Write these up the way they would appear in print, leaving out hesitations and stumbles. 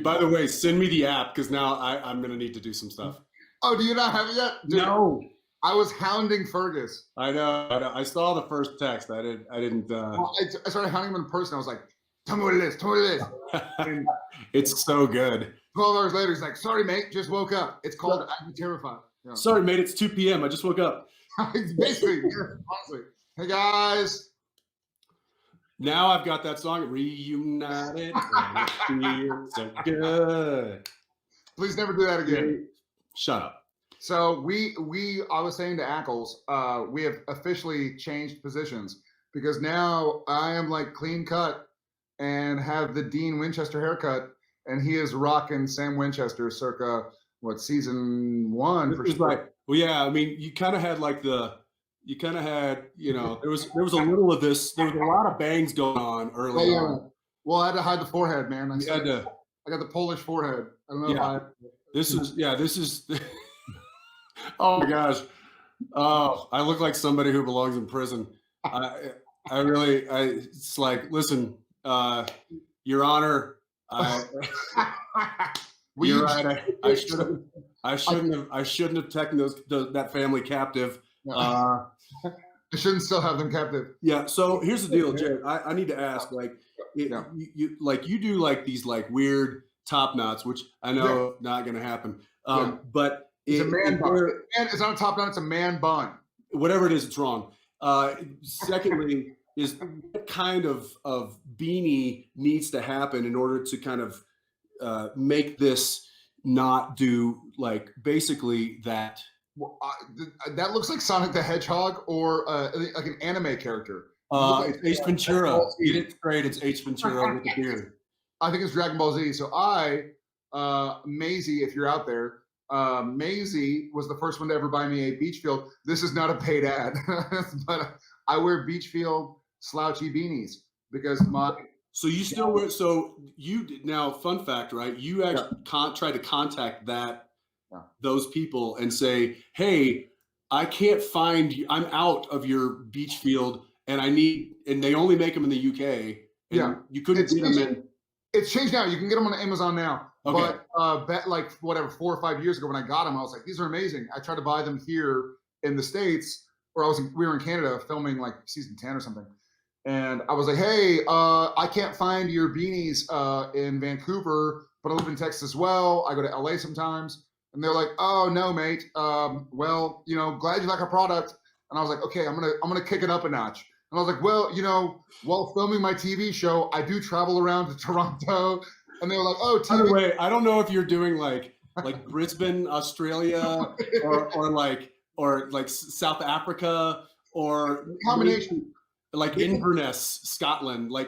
By the way, send me the app because now I'm going to need to do some stuff. Oh, do you not have it yet? Dude, no. I was hounding Fergus. I know. I saw the first text. I didn't. Well, I started hounding him in person. I was like, tell me what it is. Tell me what it is. It's so good. 12 hours later, he's like, sorry, mate. Just woke up. It's called I'm Terrified. Yeah. Sorry, mate. It's 2 p.m. I just woke up. Basically, yeah, honestly. Hey, guys. Now I've got that song, Reunited. And it feels so good. Please never do that again. Shut up. So I was saying to Ackles, we have officially changed positions because now I am like clean cut and have the Dean Winchester haircut, and he is rocking Sam Winchester circa season 1 for sure. Right. Well, yeah, I mean, you kind of had there was a little of this. There was a lot of bangs going on early on. Well, I had to hide the forehead, man. I got the Polish forehead. I don't know if this is. Oh my gosh. Oh, I look like somebody who belongs in prison. It's like, listen, Your Honor, you're right. I shouldn't have taken that family captive. I shouldn't still have them captive. Yeah. So here's the deal, Jared. I need to ask, you do like these like weird top knots, which I know not going to happen. But it's a man bun. It's not a top knot. It's a man bun. Whatever it is, it's wrong. Secondly, is what kind of beanie needs to happen in order to kind of make this not do like basically that. Well, that looks like Sonic the Hedgehog or like an anime character. It's Ace Ventura. It's great. It's Ace Ventura with the beard. I think it's Dragon Ball Z. So Maisie, if you're out there, Maisie was the first one to ever buy me a Beachfield. This is not a paid ad, but I wear Beachfield slouchy beanies because So you still wear? So you now? Fun fact, right? You actually try to contact those people and say, "Hey, I can't find you. I'm out of your Beachfield, and and they only make them in the UK. And you couldn't get them in." It's changed now. You can get them on Amazon now. Okay. But like 4 or 5 years ago when I got them, I was like, these are amazing. I tried to buy them here in the States, or we were in Canada filming like season 10 or something. And I was like, hey, I can't find your beanies in Vancouver, but I live in Texas as well. I go to LA sometimes. And they're like, oh no, mate. Well, glad you like our product. And I was like, okay, I'm gonna kick it up a notch. And I was like, well, while filming my TV show, I do travel around to Toronto. And they were like, oh, TV. By the way, I don't know if you're doing like Brisbane, Australia, or like South Africa, or combination, like Inverness, Scotland. By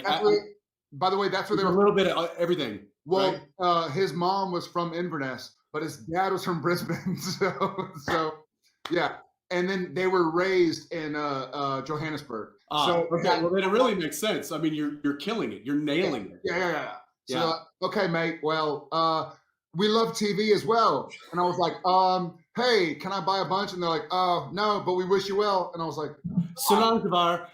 the way, that's where they were. A little bit of everything. Well, right? His mom was from Inverness, but his dad was from Brisbane. So yeah. And then they were raised in Johannesburg. Well, then it really makes sense. I mean, you're killing it. You're nailing it. Yeah. So, okay, mate. Well, we love TV as well. And I was like, hey, can I buy a bunch? And they're like, oh, no, but we wish you well. And I was like, Sonangvar.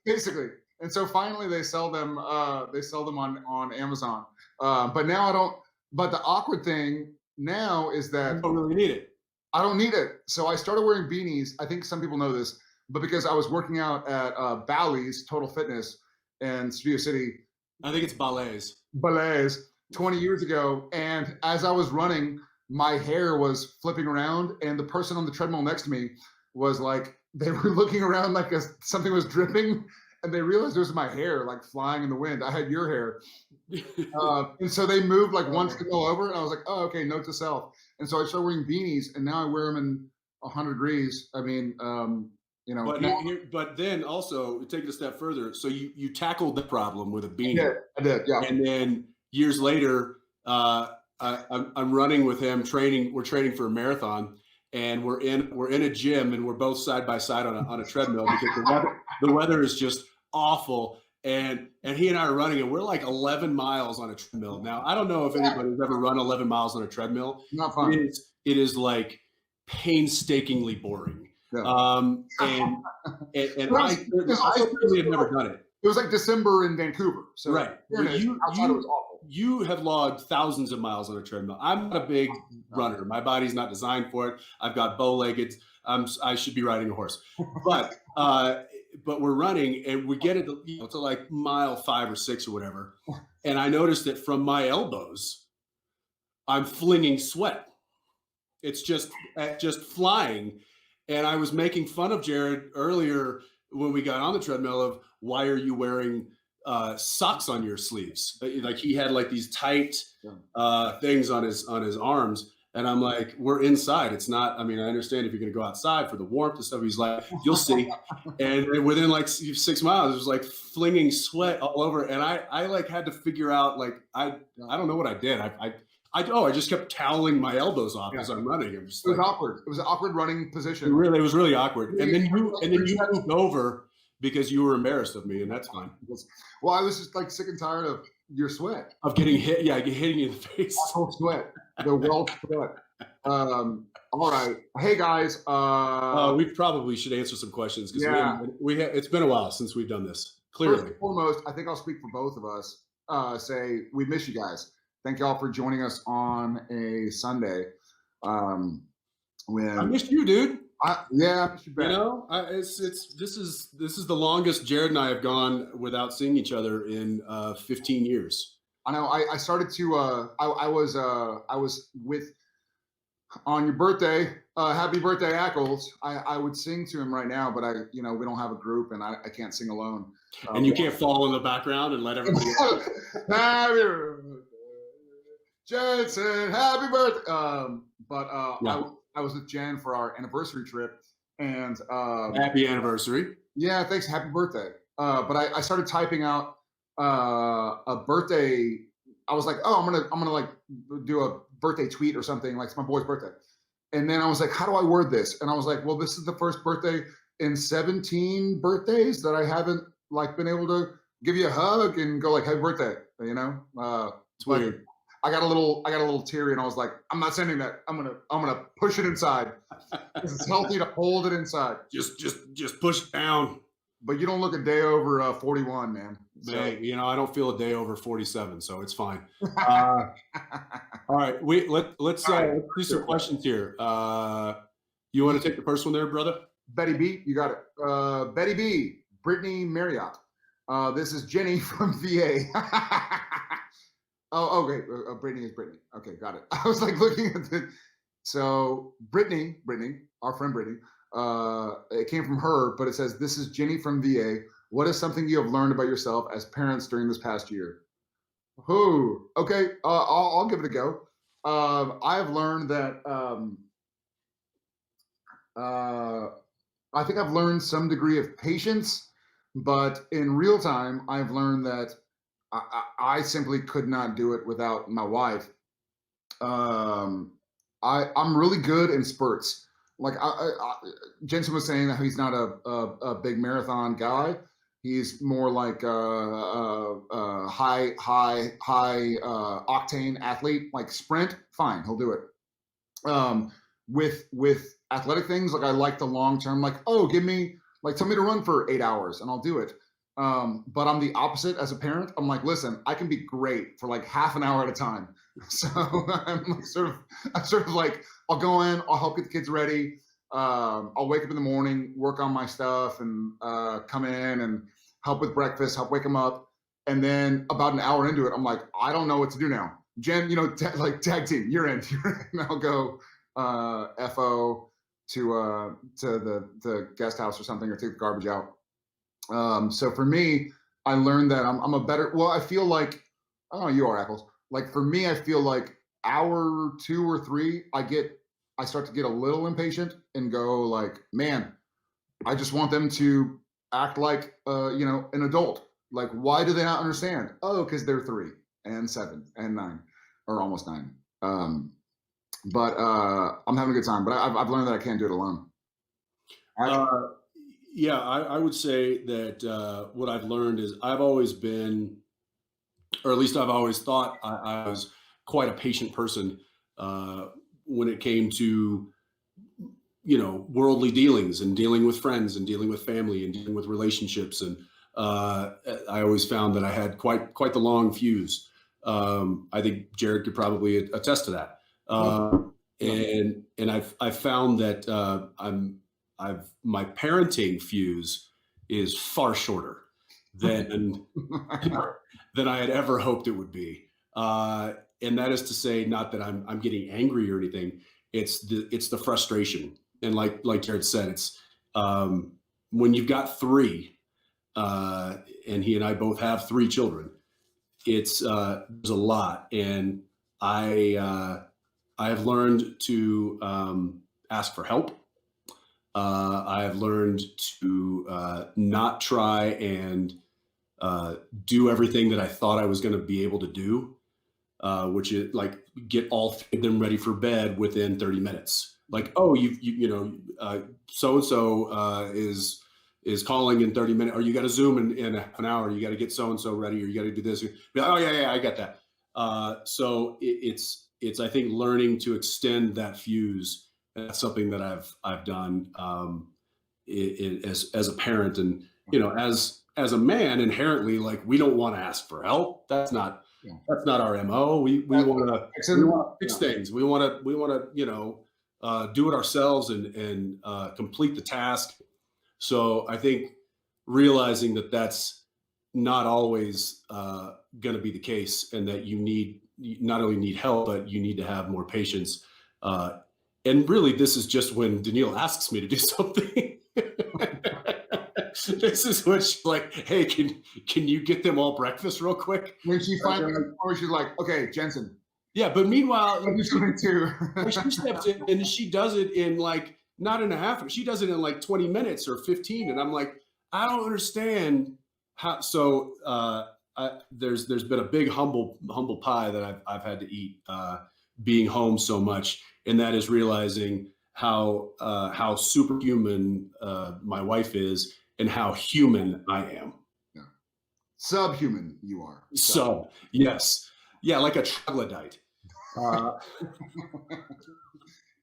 Basically. And so finally they sell them on Amazon. But now I don't. But the awkward thing now is that you don't really need it. I don't need it. So I started wearing beanies. I think some people know this, but because I was working out at Bally's Total Fitness in Studio City. I think it's Bally's 20 years ago. And as I was running, my hair was flipping around, and the person on the treadmill next to me was like, they were looking around like something was dripping, and they realized it was my hair like flying in the wind. I had your hair. And so they moved like one treadmill over, and I was like, oh, okay, note to self. And so I started wearing beanies, and now I wear them in 100 degrees. I mean, But then also take it a step further. So you tackled the problem with a beanie. I did, yeah. And then years later, I'm running with him, training. We're training for a marathon, and we're in a gym, and we're both side by side on a treadmill because the weather is just awful. And he and I are running, and we're like 11 miles on a treadmill. Now, I don't know if anybody's ever run 11 miles on a treadmill. Not fun. It is like painstakingly boring. Yeah. And I certainly have never done it. It was like December in Vancouver. So right. fairness, outside it was awful. You have logged thousands of miles on a treadmill. I'm not a big runner. My body's not designed for it. I've got bow-legged. I should be riding a horse. But we're running and we get it to like mile 5 or 6 or whatever. And I noticed that from my elbows, I'm flinging sweat. It's just flying. And I was making fun of Jared earlier when we got on the treadmill of why are you wearing socks on your sleeves? Like he had like these tight things on his arms. And I'm like, we're inside. It's not, I mean, I understand if you're going to go outside for the warmth and stuff. He's like, you'll see. And within like 6 miles, it was like flinging sweat all over. And I like had to figure out, like, I don't know what I did. I just kept toweling my elbows off as I'm running. It was awkward. It was an awkward running position. It was really awkward. And then you moved over because you were embarrassed of me, and that's fine. Well, I was just like sick and tired of your sweat. Of getting hit, hitting you in the face. Awful sweat. The well sweat. All right. Hey guys. We probably should answer some questions because it's been a while since we've done this. Clearly. First and foremost, I think I'll speak for both of us. Say we miss you guys. Thank you all for joining us on a Sunday. When I missed you, dude. I miss you back. You know, this is the longest Jared and I have gone without seeing each other in 15 years. I know. I started to. I was with on your birthday. Happy birthday, Ackles. I would sing to him right now, but we don't have a group, and I can't sing alone. And you can't fall in the background and let everybody. Jensen, happy birthday! I was with Jen for our anniversary trip, and happy anniversary. Yeah, thanks. Happy birthday. But I started typing out a birthday. I was like, oh, I'm gonna like do a birthday tweet or something, like it's my boy's birthday. And then I was like, how do I word this? And I was like, well, this is the first birthday in 17 birthdays that I haven't like been able to give you a hug and go like, happy birthday. It's weird. I got a little teary, and I was like, I'm not sending that. I'm gonna push it inside. It's healthy to hold it inside. Just push it down. But you don't look a day over 41, man. So. Hey, I don't feel a day over 47, so it's fine. All right, let's do some questions here. You want to take the first one there, brother? Betty B, you got it. Betty B, Brittany Marriott. This is Jenny from VA. Oh, okay. Brittany is Brittany. Okay, got it. I was like looking at the. So Brittany, our friend Brittany, it came from her, but it says, "This is Jenny from VA. What is something you have learned about yourself as parents during this past year?" Ooh, okay. I'll give it a go. I have learned that. I think I've learned some degree of patience, but in real time, I've learned that. I simply could not do it without my wife. I'm really good in spurts. Like Jensen was saying that he's not a big marathon guy. He's more like a high octane athlete. Like sprint, fine, he'll do it. With athletic things, like I like the long term. Like, oh, tell me to run for 8 hours, and I'll do it. But I'm the opposite as a parent. I'm like, listen, I can be great for like half an hour at a time. So I'm like sort of like, I'll go in, I'll help get the kids ready. I'll wake up in the morning, work on my stuff, and come in and help with breakfast, help wake them up. And then about an hour into it, I'm like, I don't know what to do now. Jen, like tag team, you're in. And I'll go FO to the guest house or something, or take the garbage out. So for me, I learned that I'm a better, well, I feel like, oh, you are Ackles. Like for me, I feel like hour 2 or 3, I start to get a little impatient and go like, man, I just want them to act like, an adult. Like, why do they not understand? Oh, because they're 3 and 7 and 9 or almost 9. But I'm having a good time, but I've learned that I can't do it alone. Yeah, I would say that what I've learned is I've always been, or at least I've always thought I was quite a patient person when it came to, worldly dealings and dealing with friends and dealing with family and dealing with relationships. And I always found that I had quite the long fuse. I think Jared could probably attest to that. And I've found that my parenting fuse is far shorter than than I had ever hoped it would be. And that is to say, not that I'm getting angry or anything. It's the frustration. And like Jared said, it's when you've got three, and he and I both have three children. It's there's a lot, and I have learned to ask for help. I have learned to not try and do everything that I thought I was going to be able to do, which is like get all three of them ready for bed within 30 minutes. Like, oh, you know, so and so is calling in 30 minutes, or you got to Zoom in half an hour. You got to get so and so ready, or you got to do this. Be like, oh yeah, I got that. So it's I think learning to extend that fuse. That's something that I've done as a parent, and you know, as a man, inherently, like we don't want to ask for help. That's not our MO. We want to fix things. We want to you know do it ourselves and complete the task. So I think realizing that that's not always going to be the case, and that you not only need help, but you need to have more patience. And really, this is just when Danielle asks me to do something. This is when she's like, "Hey, can you get them all breakfast real quick?" When she finally, or she's like, "Okay, Jensen." Yeah, but meanwhile, she steps in and she does it in like not in a half. She does it in like 20 minutes or 15, and I'm like, I don't understand how. So there's been a big humble pie that I've had to eat being home so much, and that is realizing how superhuman my wife is and how human I am. Yeah. Subhuman you are. So yes, yeah, like a troglodyte.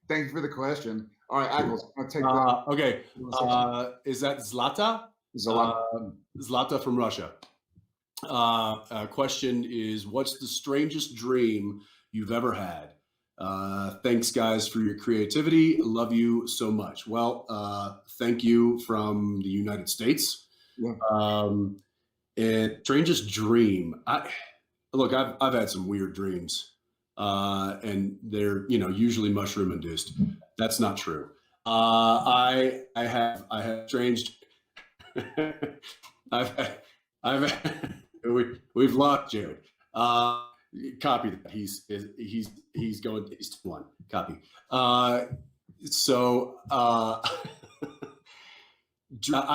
Thank you for the question. All right, Ackles, I'll take that. Okay, is that Zlata? Zlata from Russia. Question is, what's the strangest dream you've ever had? Thanks, guys, for your creativity. Love you so much. Well, thank you from the United States. Yeah. And strangest dream. Look, I've had some weird dreams, and they're usually mushroom induced. That's not true. I have strange. We've lost Jared. Copy that. He's going. He's one. Copy. So I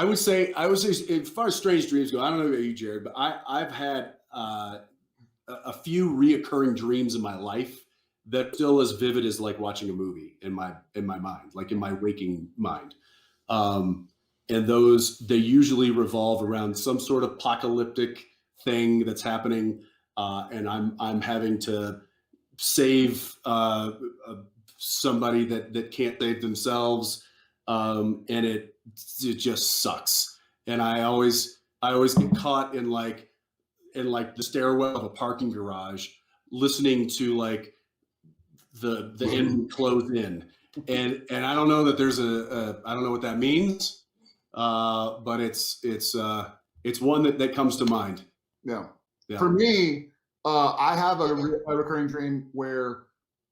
would say as far as strange dreams go, I don't know about you, Jared, but I've had a few reoccurring dreams in my life that still as vivid as like watching a movie in my mind, like in my waking mind. And they usually revolve around some sort of apocalyptic thing that's happening, and I'm having to save somebody that can't save themselves, and it just sucks. And I always get caught in like the stairwell of a parking garage, listening to like the end close in, and I don't know that there's I don't know what that means. But it's one that comes to mind. Yeah. For me, I have a recurring dream where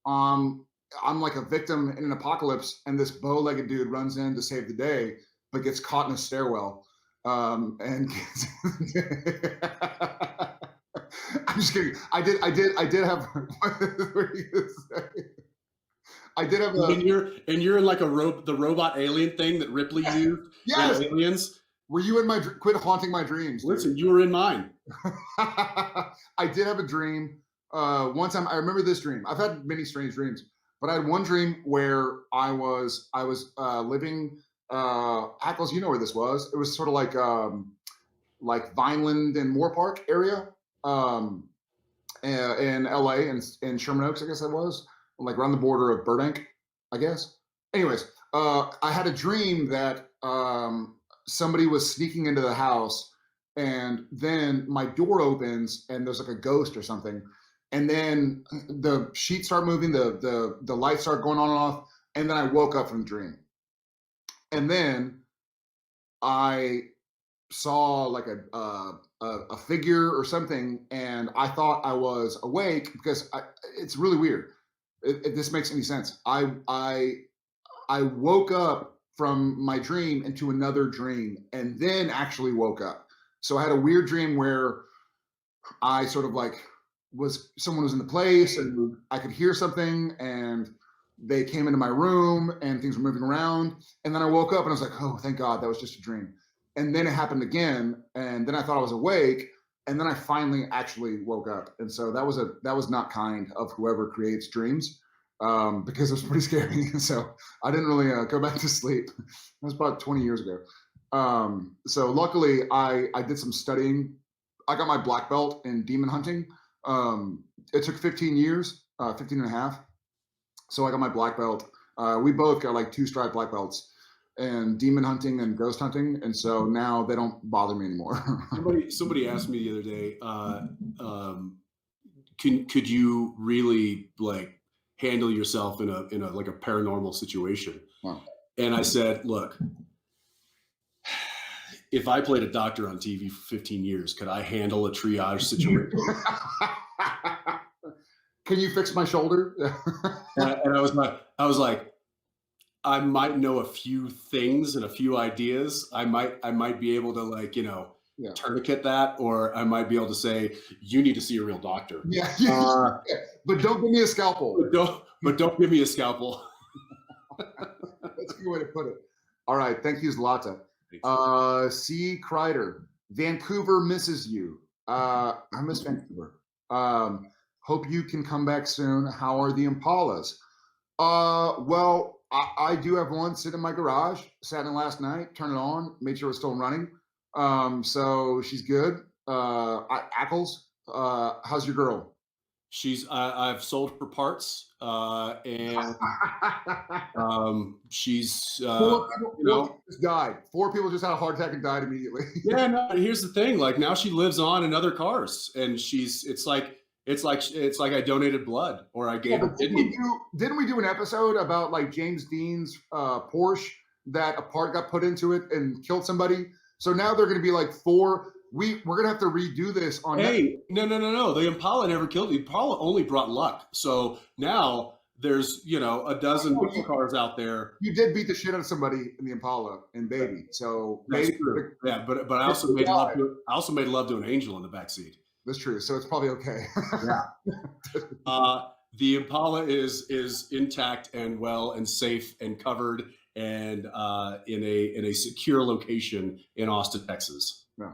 I'm like a victim in an apocalypse, and this bow-legged dude runs in to save the day, but gets caught in a stairwell. And I'm just kidding. I did have. I did have a. And you're in like the robot alien thing that Ripley used. Yes. Aliens. Were you in my? Quit haunting my dreams. Dude. Listen, you were in mine. I did have a dream. One time, I remember this dream. I've had many strange dreams, but I had one dream where I was living. Ackles, you know where this was? It was sort of like Vineland and Moore Park area, in LA and in Sherman Oaks, I guess that was. Like around the border of Burbank, I guess. Anyways, I had a dream that somebody was sneaking into the house and then my door opens and there's like a ghost or something, and then the sheets start moving, the lights start going on and off, and then I woke up from the dream, and then I saw like a figure or something, and I thought I was awake because it's really weird. If this makes any sense, I woke up from my dream into another dream, and then actually woke up. So I had a weird dream where I sort of like someone was in the place, and I could hear something, and they came into my room, and things were moving around, and then I woke up and I was like, oh, thank God, that was just a dream. And then it happened again, and then I thought I was awake, and then I finally actually woke up. And so that was not kind of whoever creates dreams, because it was pretty scary. So I didn't really go back to sleep. That was about 20 years ago. So luckily I did some studying. I got my black belt in demon hunting. It took 15 years, 15 and a half. So I got my black belt. We both got like 2-stripe black belts and demon hunting and ghost hunting. And so now they don't bother me anymore. Somebody asked me the other day, could you really like handle yourself in a like a paranormal situation? Wow. And I said, look, if I played a doctor on TV for 15 years, could I handle a triage situation? Can you fix my shoulder? and I was like, I might know a few things and a few ideas. I might be able to like, Yeah. tourniquet that, or I might be able to say, you need to see a real doctor. Yeah. But don't give me a scalpel. But don't give me a scalpel. That's a good way to put it. All right. Thank you, Zlata. C. Kreider. Vancouver misses you. I miss Vancouver. Hope you can come back soon. How are the Impalas? Well, I do have one sit in my garage. Sat in last night, turned it on, made sure it's still running. So she's good. Ackles, how's your girl? I've sold her parts, and she's Four people just died. 4 people just had a heart attack and died immediately. Yeah, no. Here's the thing: like now she lives on in other cars, and it's like I donated blood or I gave her kidney. Didn't we do an episode about like James Dean's Porsche that a part got put into it and killed somebody? So now they're going to be like 4. We're going to have to redo this on. Hey, no. The Impala never killed. The Impala only brought luck. So now there's a dozen cars out there. You did beat the shit out of somebody in the Impala and Baby. So that's true. Yeah, but I also made love to an angel in the backseat. That's true. So it's probably okay. Yeah. The Impala is intact and well and safe and covered and in a secure location in Austin, Texas. No.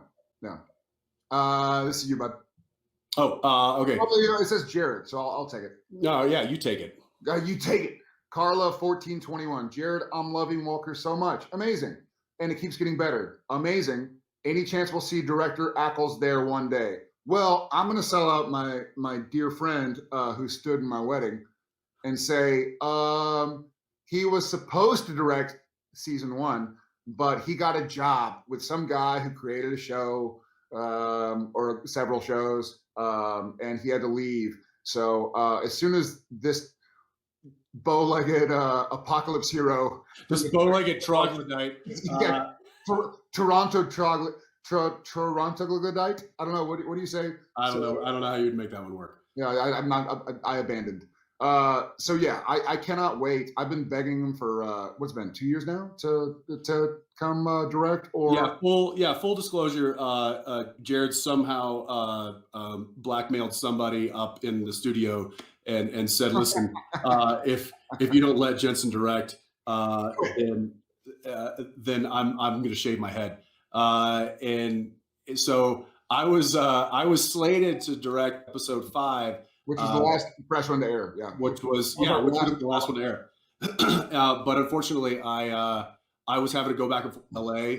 This is you, bud. Oh, okay. It says Jared, so I'll take it. No, yeah, you take it. You take it. Carla 1421. Jared, I'm loving Walker so much. Amazing. And it keeps getting better. Amazing. Any chance we'll see director Ackles there one day? Well, I'm going to sell out my dear friend who stood in my wedding and say he was supposed to direct season 1, but he got a job with some guy who created a show or several shows, and he had to leave. So as soon as this bow-legged apocalypse hero, this bow-legged troglodyte, Toronto troglodyte. I don't know. What do you say? I don't know how you'd make that one work. Yeah, I abandoned. So yeah, I cannot wait. I've been begging him for what's been 2 years now to come direct. Or full disclosure. Jared somehow blackmailed somebody up in the studio and said, "Listen, if you don't let Jensen direct, then I'm going to shave my head." And so I was slated to direct episode 5. Which was the last fresh one to air, yeah. Which was the last one to air. But unfortunately, I was having to go back and forth to LA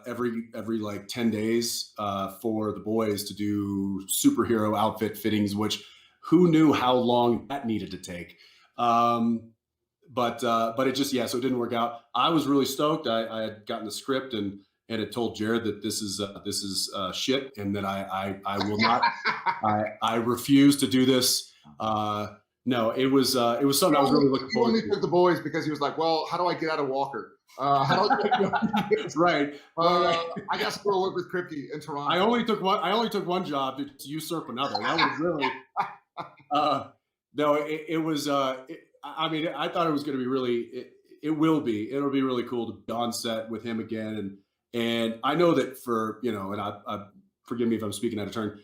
every like 10 days for the boys to do superhero outfit fittings, which who knew how long that needed to take. But it just so it didn't work out. I was really stoked. I had gotten the script and and had told Jared that this is shit, and that I will not, I refuse to do this. No, it was something I was really looking forward to. He only took the boys because he was like, well, how do I get out of Walker? How do I right. I guess we'll work with Kripke in Toronto. I only took one job to usurp another. That was really no. It was. I mean, I thought it was going to be really. It'll be really cool to be on set with him again, and I know that for and I forgive me if I'm speaking out of turn.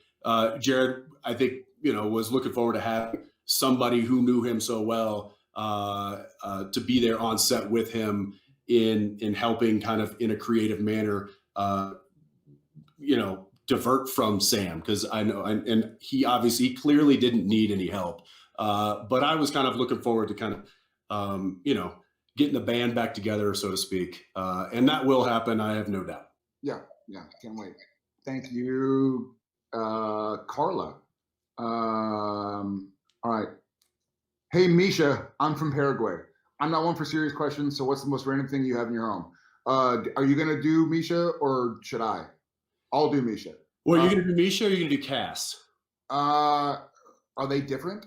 Jared, I think was looking forward to having somebody who knew him so well to be there on set with him in helping kind of in a creative manner, divert from Sam, because I know, and he clearly didn't need any help. But I was kind of looking forward to kind of, getting the band back together, so to speak. And that will happen, I have no doubt. Yeah, can't wait. Thank you, Carla. All right. Hey, Misha, I'm from Paraguay. I'm not one for serious questions, so what's the most random thing you have in your home? Are you going to do Misha, or should I? I'll do Misha. Well, you're going to do Misha, or you're going to do Cass? Are they different?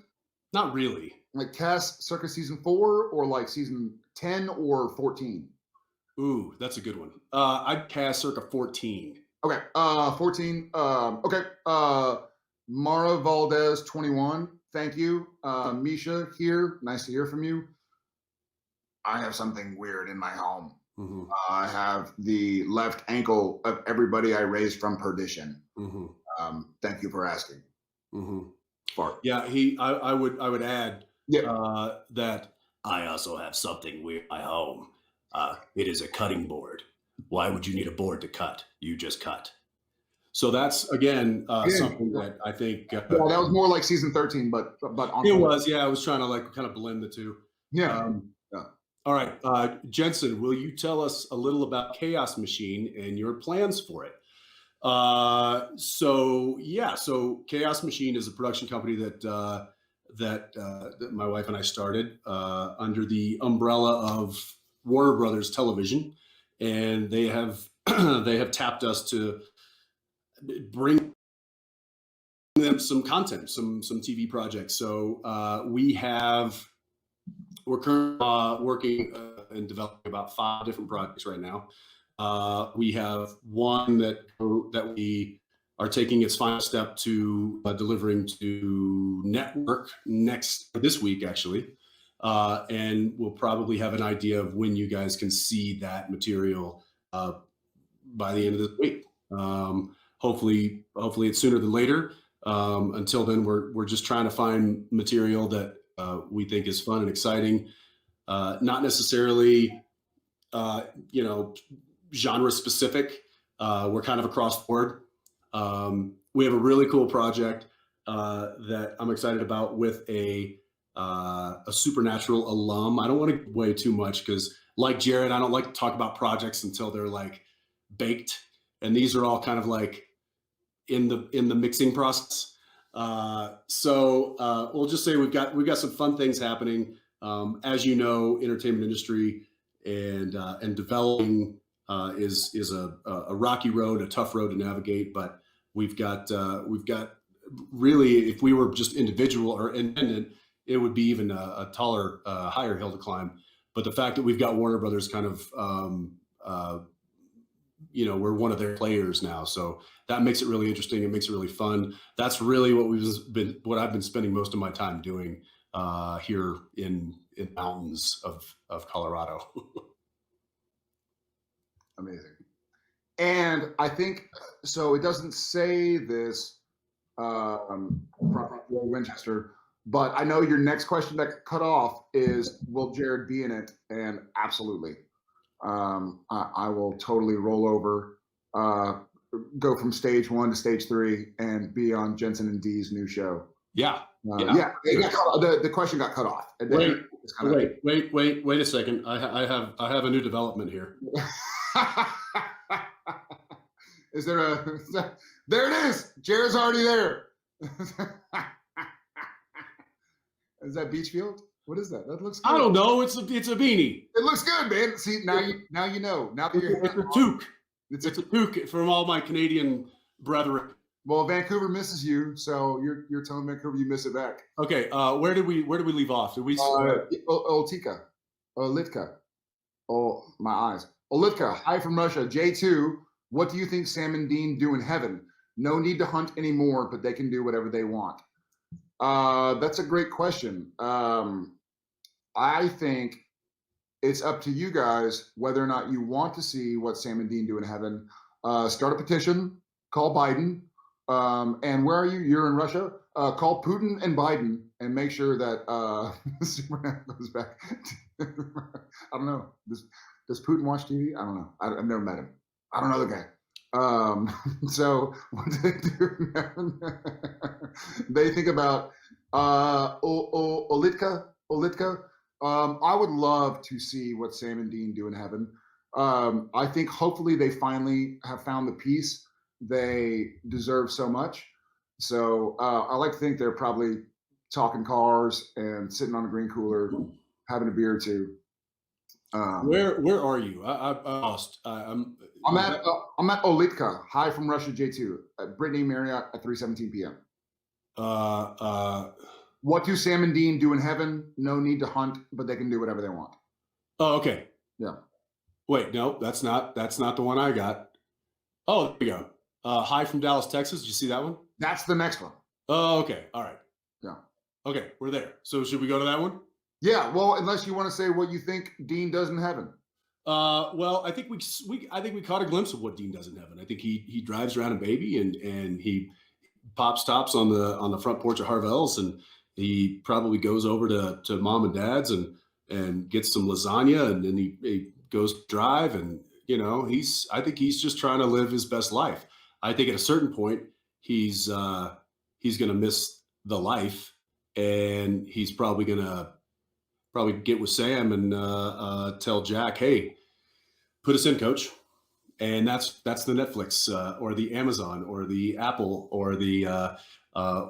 Not really. Like Cass circa season 4, or like season 10 or 14? Ooh, that's a good one. I'd Cass circa 14. Okay, 14. Okay, Mara Valdez, 21. Thank you. Misha here. Nice to hear from you. I have something weird in my home. Mm-hmm. I have the left ankle of everybody I raised from perdition. Mm-hmm. Thank you for asking. Mm-hmm. Fart. Yeah, I would add that I also have something weird in my home. It is a cutting board. Why would you need a board to cut? You just cut. So that's again something that I think. That was more like season 13, but on it was. Yeah, I was trying to like kind of blend the two. Yeah. All right, Jensen, will you tell us a little about Chaos Machine and your plans for it? So Chaos Machine is a production company that my wife and I started under the umbrella of Warner Brothers Television, and they have tapped us to bring them some content, some TV projects. So we're currently working and developing about 5 different projects right now. We have one that we are taking its final step to delivering to network this week, actually. And we'll probably have an idea of when you guys can see that material by the end of this week. Hopefully it's sooner than later. Until then, we're just trying to find material that we think is fun and exciting, not necessarily, genre specific. We're kind of across the board. We have a really cool project that I'm excited about with a Supernatural alum. I don't want to give away too much because, like Jared, I don't like to talk about projects until they're like baked, and these are all kind of like in the mixing process. So we'll just say we've got some fun things happening. As you know, entertainment industry and developing is a rocky road, a tough road to navigate. But we've got really, if we were just individual or independent, it would be even a taller, higher hill to climb. But the fact that we've got Warner Brothers kind of we're one of their players now, so that makes it really interesting. It makes it really fun. That's really what I've been spending most of my time doing here in mountains of Colorado. Amazing. And I think so. It doesn't say this from Winchester, but I know your next question that cut off is, will Jared be in it? And absolutely. I will totally roll over, go from stage 1 to stage 3 and be on Jensen and Dee's new show. Yeah. The question got cut off. Wait a second. I have a new development here. Is there there it is. Jared's already there. Is that Beachfield? What is that? That looks good. I don't know. It's a beanie. It looks good, man. See, now you know. Now that you're it's a toque. It's a toque from all my Canadian brethren. Well, Vancouver misses you, so you're telling Vancouver you miss it back. Okay, where did we leave off? Did we? Oltika, Olitka. Oh, my eyes. Olitka, hi from Russia. J2, what do you think Sam and Dean do in heaven? No need to hunt anymore, but they can do whatever they want. That's a great question. I think it's up to you guys whether or not you want to see what Sam and Dean do in heaven. Start a petition, call Biden. And where are you? You're in Russia. Call Putin and Biden and make sure that Superman goes back. I don't know. Does Putin watch TV? I don't know. I've never met him. I don't know the guy. So what do they do? They think about Olitka. I would love to see what Sam and Dean do in heaven. I think hopefully they finally have found the peace they deserve so much. So I like to think they're probably talking cars and sitting on a green cooler, having a beer or two. Where are you? I lost. I'm at Olitka. Hi from Russia, J2. At Brittany Marriott at 3:17 p.m. What do Sam and Dean do in heaven? No need to hunt, but they can do whatever they want. Oh, okay. Yeah. Wait, no, that's not the one I got. Oh, there we go. Hi from Dallas, Texas. Did you see that one? That's the next one. Oh, okay. All right. Yeah. Okay, we're there. So should we go to that one? Yeah. Well, unless you want to say what you think Dean does in heaven. Well, I think we caught a glimpse of what Dean does in heaven. I think he drives around a baby and he pops tops on the front porch of Harvell's, and he probably goes over to mom and dad's and gets some lasagna, and then he goes drive, and I think he's just trying to live his best life. I think at a certain point he's going to miss the life, and he's probably going to get with Sam and tell Jack, hey, put us in, coach. And that's the Netflix or the Amazon or the Apple or the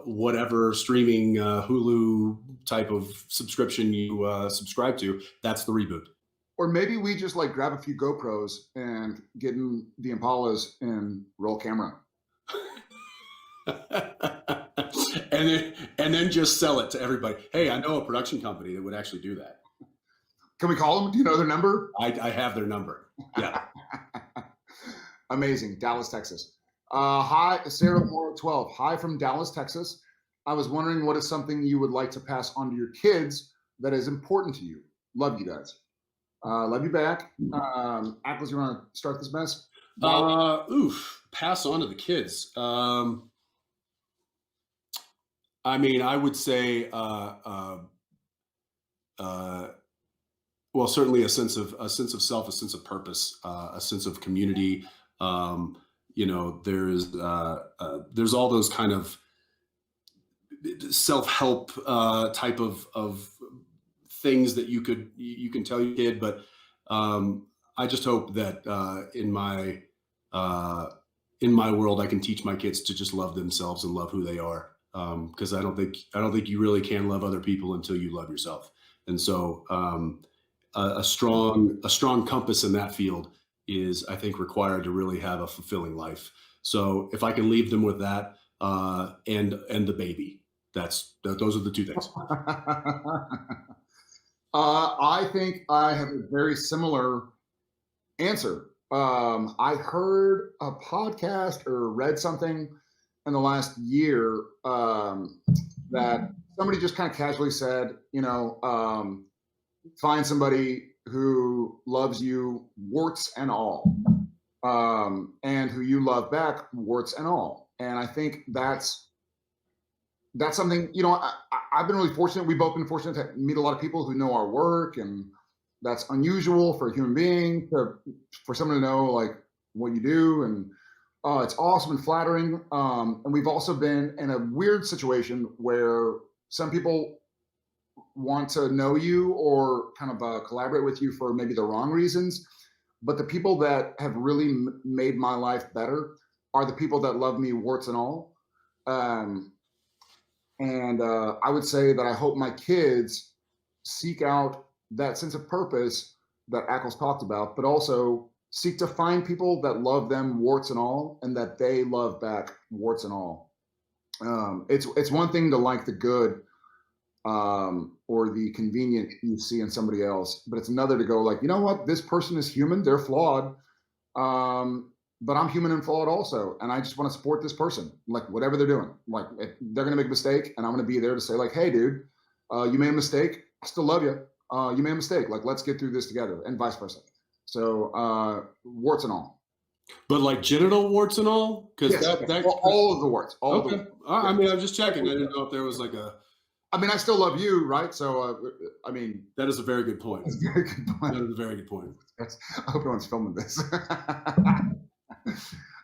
whatever streaming Hulu type of subscription you subscribe to. That's the reboot. Or maybe we just like grab a few GoPros and get in the Impalas and roll camera. and then just sell it to everybody. Hey, I know a production company that would actually do that. Can we call them? Do you know their number? I have their number. Yeah. Amazing. Dallas, Texas. Hi, Sarah Moore 12. Hi from Dallas, Texas. I was wondering what is something you would like to pass on to your kids that is important to you. Love you guys. Love you back. Ackles, you want to start this mess? Pass on to the kids. I mean, I would say, well, certainly a sense of self, a sense of purpose, a sense of community. There's all those kind of self-help type of things that you can tell your kid, but I just hope that in my world I can teach my kids to just love themselves and love who they are, because I don't think you really can love other people until you love yourself. And so a strong compass in that field is, I think, required to really have a fulfilling life. So if I can leave them with that and the baby, those are the two things. I think I have a very similar answer. I heard a podcast or read something in the last year that somebody just kind of casually said, find somebody who loves you, warts and all, and who you love back, warts and all. And I think that's something, I've been really fortunate. We've both been fortunate to meet a lot of people who know our work, and that's unusual for a human being for someone to know like what you do. And it's awesome and flattering. And we've also been in a weird situation where some people want to know you or kind of collaborate with you for maybe the wrong reasons. But the people that have really made my life better are the people that love me, warts and all. And I would say that I hope my kids seek out that sense of purpose that Ackles talked about, but also seek to find people that love them, warts and all, and that they love back, warts and all. It's one thing to like the good or the convenient you see in somebody else, but it's another to go like, you know what, this person is human, they're flawed, but I'm human and flawed also, and I just want to support this person, like whatever they're doing. Like if they're gonna make a mistake, and I'm gonna be there to say like, hey, dude, you made a mistake. I still love you. You made a mistake. Like let's get through this together, and vice versa. So warts and all. But like genital warts and all, because Yes, all of the warts. All of the warts. I mean, I'm just checking. I didn't know if there was like a. I mean, I still love you, right? So, I mean, that is a very good point. That's a very good point. That is a very good point. I hope no one's filming this.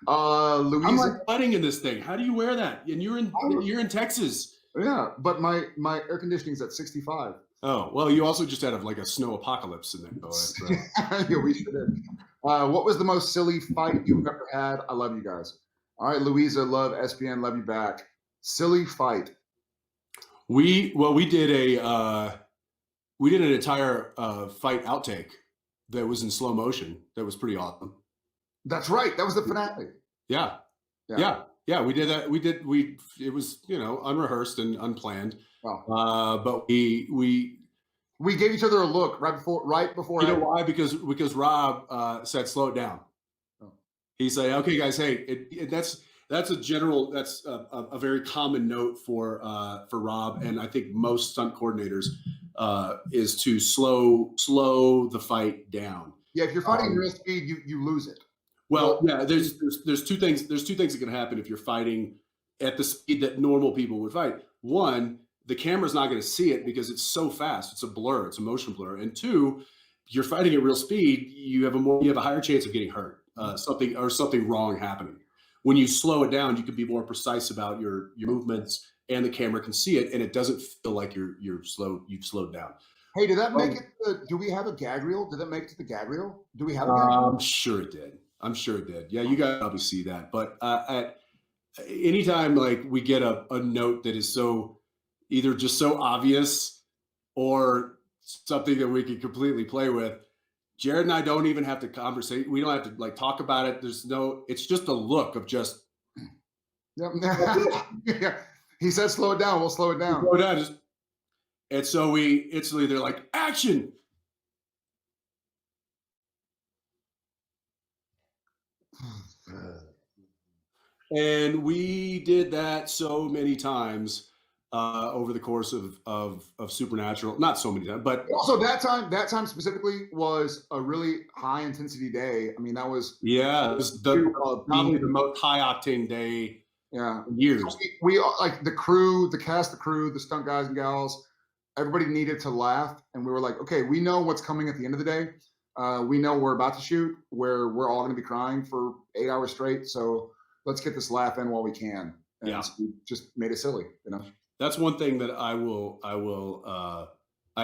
Louise, I'm like sweating in this thing. How do you wear that? And you're in Texas. Yeah, but my air conditioning's at 65. Oh well, you also just had like a snow apocalypse in there. So. Yeah, we sure did. What was the most silly fight you've ever had? I love you guys. All right, Louisa, love SPN, love you back. Silly fight. We did an entire fight outtake that was in slow motion. That was pretty awesome. That's right. That was the finale. Yeah. We did that. It was unrehearsed and unplanned. Wow. But we gave each other a look right before. You know why? Because Rob said slow it down. Oh. He said, "Okay, guys, hey, that's a very common note for Rob, and I think most stunt coordinators is to slow the fight down. Yeah, if you're fighting real speed, you lose it. Well, yeah, there's two things. There's two things that can happen if you're fighting at the speed that normal people would fight. One, the camera's not going to see it because it's so fast. It's a blur. It's a motion blur. And two, you're fighting at real speed. You have a higher chance of getting hurt. Something wrong happening. When you slow it down, you can be more precise about your movements, and the camera can see it, and it doesn't feel like you've slowed down. Hey, did that make it? Do we have a gag reel? Did that make it to the gag reel? Do we have a gag reel? I'm sure it did. Yeah, you guys probably see that. But at anytime like we get a note that is either just so obvious or something that we can completely play with, Jared and I don't even have to conversate. We don't have to like talk about it. It's just a look of just. Yep. Yeah. He said, slow it down. We'll slow it down. Slow it down. And so they're like, action. And we did that so many times over the course of Supernatural. Not so many times, but also that time specifically was a really high intensity day. I mean, that was it was the most high octane day. Yeah, in years. We like the crew, the cast, the crew, the stunt guys and gals. Everybody needed to laugh, and we were like, okay, we know what's coming at the end of the day. We know we're about to shoot, where we're all going to be crying for 8 hours straight. So let's get this laugh in while we can. And so we just made it silly, That's one thing that I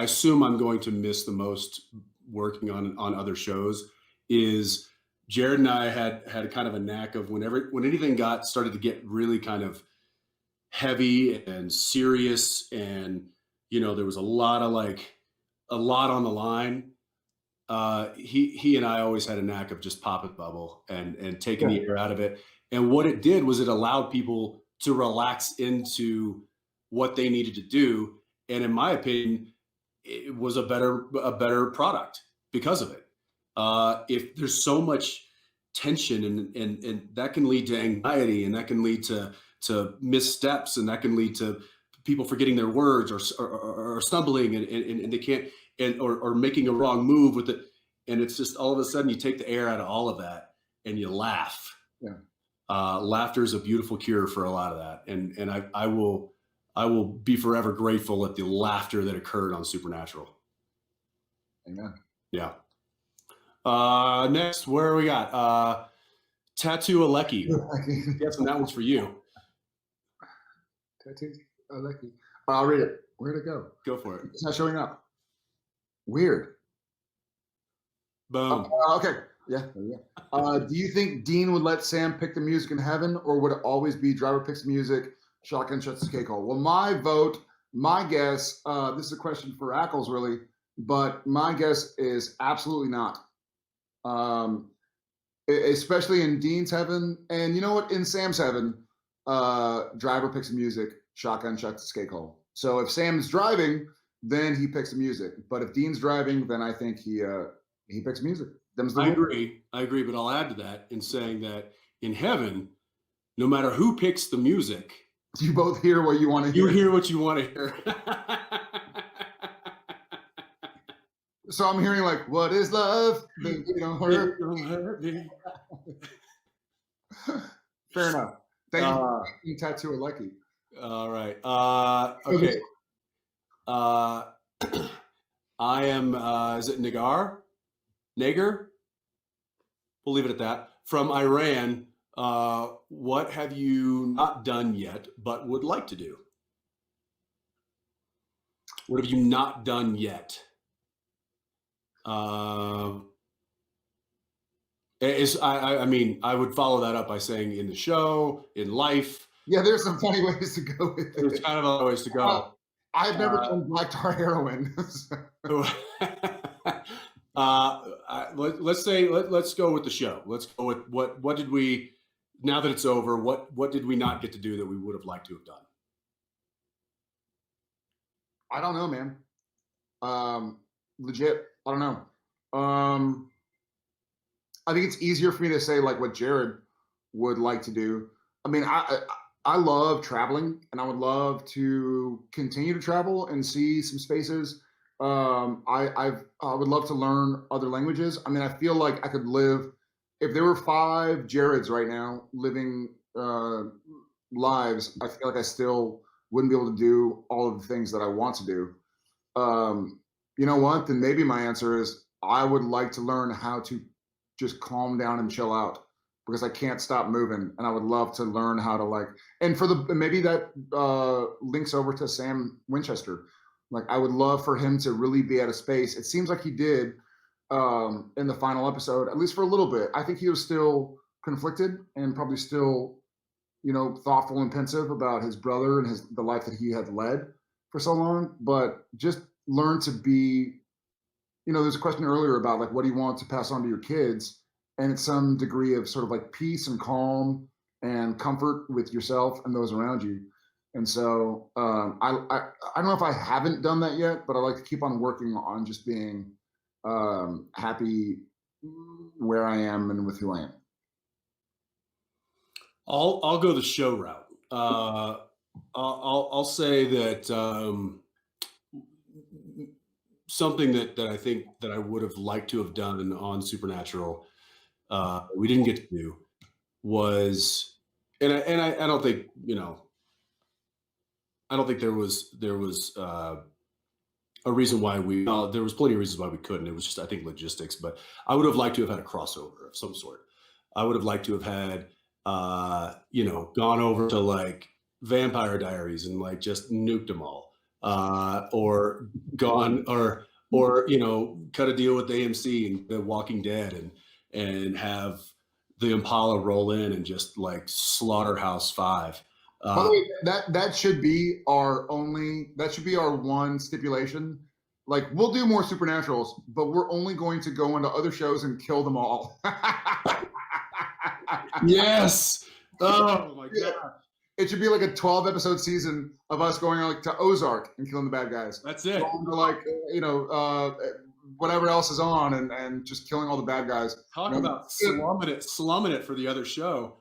assume I'm going to miss the most working on other shows is Jared and I had kind of a knack of when anything started to get really kind of heavy and serious, and there was a lot on the line. He and I always had a knack of just popping the bubble and taking the air out of it. And what it did was it allowed people to relax into what they needed to do. And in my opinion, it was a better product because of it. If there's so much tension and that can lead to anxiety, and that can lead to missteps, and that can lead to people forgetting their words or stumbling and they can't, or making a wrong move with it. And it's just all of a sudden you take the air out of all of that and you laugh. Yeah. Laughter is a beautiful cure for a lot of that. And I will be forever grateful at the laughter that occurred on Supernatural. Amen. Yeah. Next, where we got? Padalecki. Yes, and that one's for you. Padalecki. I'll read it. Where'd it go? Go for it. It's not showing up. Weird. Boom. Okay. Yeah. Do you think Dean would let Sam pick the music in heaven, or would it always be driver picks the music, shotgun shuts the cake hole? Well, my guess, this is a question for Ackles really, but my guess is absolutely not. especially in Dean's heaven, and you know what? In Sam's heaven, driver picks the music, shotgun shuts the skate hole. So if Sam's driving, then he picks the music. But if Dean's driving, then I think he picks music. Them's the I rule. agree. I agree, but I'll add to that in saying that in heaven, no matter who picks the music, You both hear what you want to you hear. hear what you want to hear. So I'm hearing like, "What is love? Baby, don't hurt." Don't hurt me. Fair enough. Thank you Uh, for making tattoo a lucky. all right. Okay. I am. Is it Nagar? Nagar? We'll leave it at that. From Iran. What have you not done yet, but would like to do? What have you not done yet? I mean, I would follow that up by saying in the show, in life. Yeah, there's some funny ways to go with There's it. kind of other ways to go. I've never done black tar heroin. Let's go with the show. Let's go with what did we, now that it's over, what did we not get to do that we would have liked to have done? I don't know, man. Legit, I don't know. I think it's easier for me to say like what Jared would like to do. I mean, I love traveling, and I would love to continue to travel and see some spaces. I would love to learn other languages. I mean, I feel like I could live if there were 5 Jareds right now living lives. I feel like I still wouldn't be able to do all of the things that I want to do. You know what? Then maybe my answer is I would like to learn how to just calm down and chill out because I can't stop moving, and I would love to learn how to like. And for the maybe that links over to Sam Winchester. Like I would love for him to really be at a space. It seems like he did in the final episode, at least for a little bit. I think he was still conflicted and probably still, you know, thoughtful and pensive about his brother and the life that he had led for so long. But just learn to be, you know, there's a question earlier about like what do you want to pass on to your kids, and it's some degree of sort of like peace and calm and comfort with yourself and those around you. And so I don't know if I haven't done that yet, but I like to keep on working on just being happy where I am and with who I am. I'll go the show route. I'll say that something that I think that I would have liked to have done on Supernatural, we didn't get to do was, and I don't think, you know, I don't think there was a reason why there was plenty of reasons why we couldn't. It was just, I think, logistics, but I would have liked to have had a crossover of some sort. I would have liked to have had, you know, gone over to like Vampire Diaries and like just nuked them all, or gone or you know, cut a deal with AMC and The Walking Dead and have the Impala roll in and just like Slaughterhouse 5. By the way, that should be our one stipulation. Like we'll do more Supernaturals, but we're only going to go into other shows and kill them all. Yes. Oh my god. It should be like a 12-episode season of us going like to Ozark and killing the bad guys. That's it. Going to like you know whatever else is on and just killing all the bad guys. Talk about slumming it for the other show.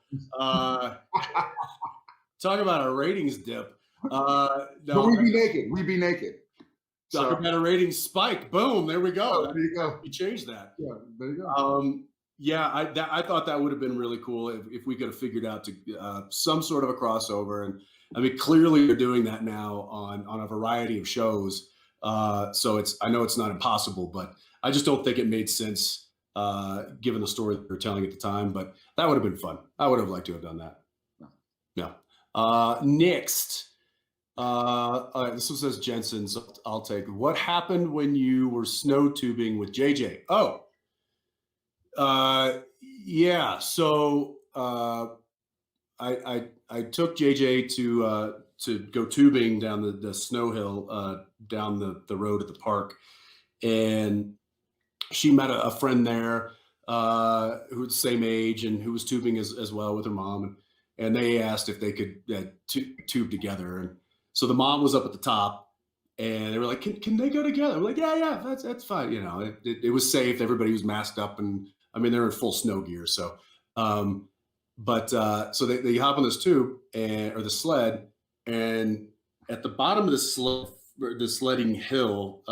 Talk about a ratings dip. No, but we'd be naked. We'd be naked. Talk about a ratings spike. Boom. There we go. Oh, there you go. We changed that. Yeah, there you go. Yeah, I thought that would have been really cool if we could have figured out to some sort of a crossover. And I mean, clearly you're doing that now on a variety of shows. So I know it's not impossible, but I just don't think it made sense given the story that we were telling at the time. But that would have been fun. I would have liked to have done that. Yeah. Next, all right, this one says Jensen, so I'll take it. What happened when you were snow tubing with JJ? Oh, yeah. So I took JJ to go tubing down the snow hill down the road at the park, and she met a friend there. who's the same age and who was tubing as well with her mom, and they asked if they could tube together. And so the mom was up at the top, and they were like, "Can they go together?" I'm like, "Yeah, that's fine." You know, it was safe. Everybody was masked up, and I mean they're in full snow gear. So, so they hop on this tube or the sled, and at the bottom of the sledding hill,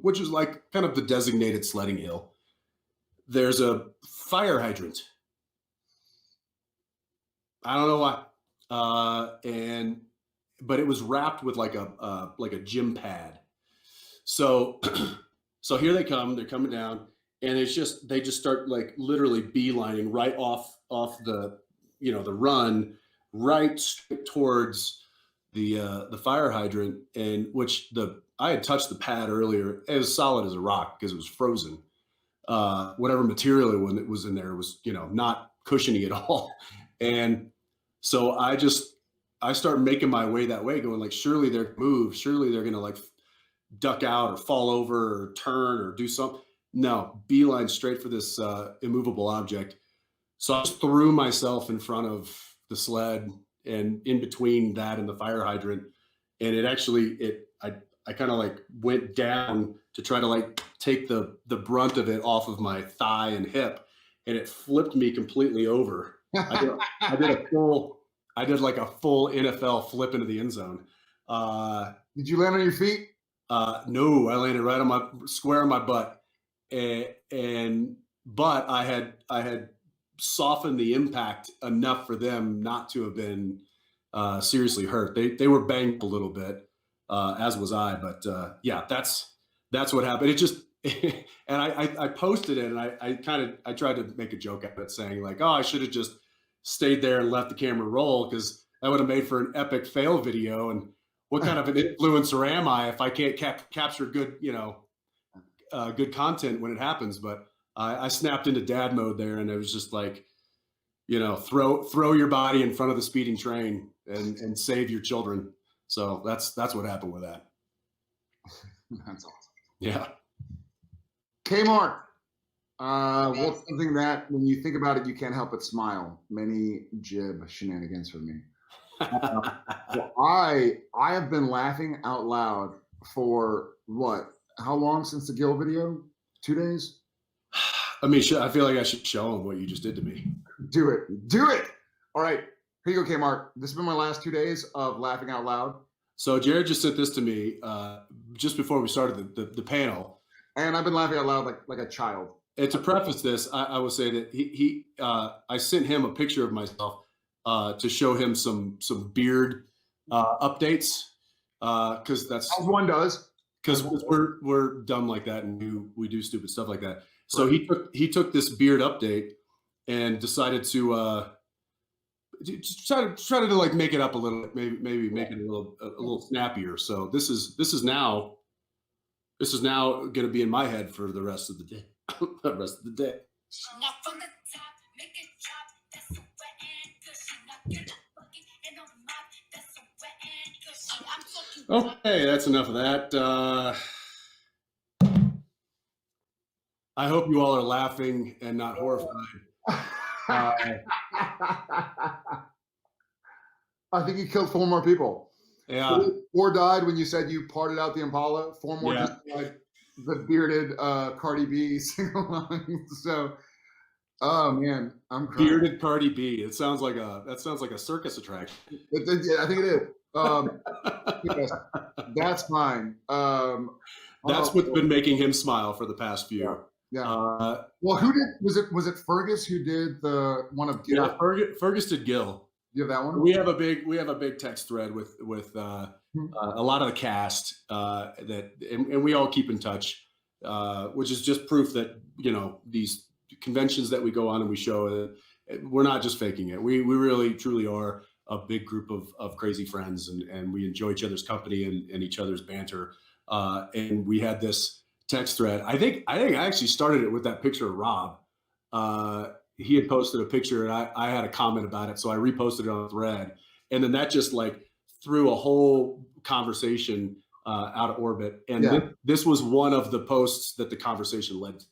which is like kind of the designated sledding hill, there's a fire hydrant. I don't know why. And but it was wrapped with like a gym pad. So so here they come, they're coming down, and they just start like literally beelining right off the the run right straight towards the fire hydrant, and which the I had touched the pad earlier. It was solid as a rock because it was frozen. Whatever material it was in there was not cushiony at all. And so I start making my way that way, going like, surely they're move, surely they're gonna like duck out or fall over or turn or do something. No, beeline straight for this immovable object. So I just threw myself in front of the sled and in between that and the fire hydrant, and I kind of like went down to try to like take the brunt of it off of my thigh and hip, and it flipped me completely over. I did I did like a full NFL flip into the end zone. Did you land on your feet? No, I landed right on my square on my butt, but I had softened the impact enough for them not to have been seriously hurt. They were banged a little bit, as was I. But yeah, that's what happened. It just and I posted it, and I tried to make a joke out of it, saying like, oh, I should have just stayed there and let the camera roll, because that would have made for an epic fail video. And what kind of an influencer am I if I can't capture good good content when it happens? But I snapped into dad mode there, and it was just like, throw your body in front of the speeding train and save your children. So that's what happened with that. That's awesome. Yeah. Kmart. What's something that when you think about it, you can't help but smile? Many jib shenanigans for me. So I have been laughing out loud for what? How long since the Gil video? 2 days? I mean, I feel like I should show him what you just did to me. Do it. All right, here you go, Kmart. This has been my last 2 days of laughing out loud. So Jared just sent this to me just before we started the panel, and I've been laughing out loud like a child. And to preface this, I will say that I sent him a picture of myself to show him some beard updates, because that's as one does. Because we're dumb like that, and we do stupid stuff like that. So he took this beard update and decided to try to like make it up a little bit, maybe make it a little snappier. So this is now going to be in my head for the rest of the day. The rest of the day. Okay, that's enough of that. I hope you all are laughing and not horrified. I think you killed 4 more people. Yeah. 4 died when you said you parted out the Impala. 4 more just died. The bearded Cardi B sing-along. So, oh man, I'm crying. Bearded Cardi B. That sounds like a circus attraction. I think it is. That's fine. That's what's been making him smile for the past few. Yeah. Well, who did? Was it Fergus who did the one of Gil? Yeah, Fergus did Gil. You have that one? We have a big text thread with a lot of the cast and we all keep in touch, which is just proof that these conventions that we go on and we show, we're not just faking it. We really truly are a big group of crazy friends, and we enjoy each other's company and each other's banter. And we had this text thread. I think I actually started it with that picture of Rob. He had posted a picture, and I had a comment about it, so I reposted it on the thread, and then that just like threw a whole conversation out of orbit. And this was one of the posts that the conversation led to.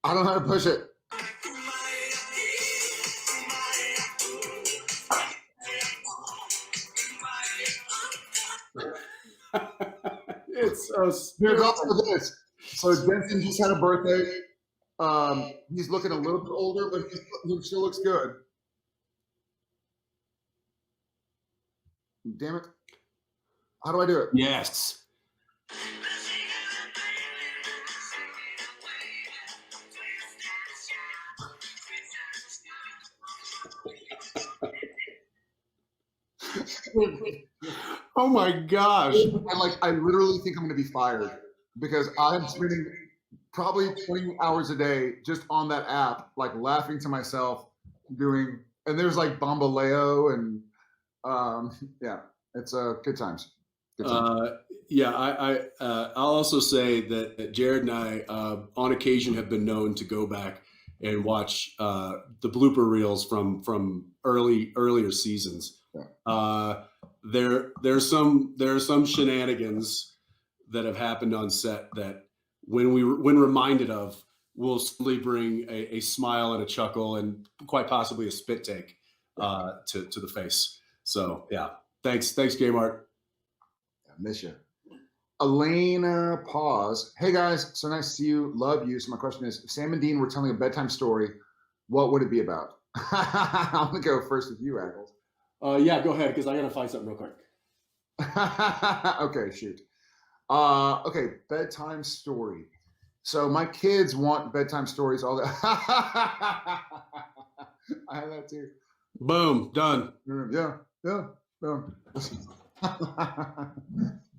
I don't know how to push it. It's so There's stupid. also this. So Jensen just had a birthday. He's looking a little bit older, but he still looks good. Damn it. How do I do it? Yes. Oh my gosh. I literally think I'm going to be fired because I'm spending probably 20 hours a day just on that app, like laughing to myself doing, and there's like Bambaleo and yeah, it's good times. Good times. Yeah, I'll also say that Jared and I, on occasion, have been known to go back and watch the blooper reels from earlier seasons. Yeah. There's some shenanigans that have happened on set that when reminded of will simply bring a smile and a chuckle and quite possibly a spit take to the face. So yeah, thanks Kmart. I miss you. Elena Pause. Hey guys, so nice to see you. Love you. So my question is, if Sam and Dean were telling a bedtime story, what would it be about? I'm gonna go first with you, Ackles. Yeah, go ahead, because I gotta find something real quick. Okay, shoot. Okay, bedtime story. So my kids want bedtime stories all the I have that too. Boom, done. Yeah.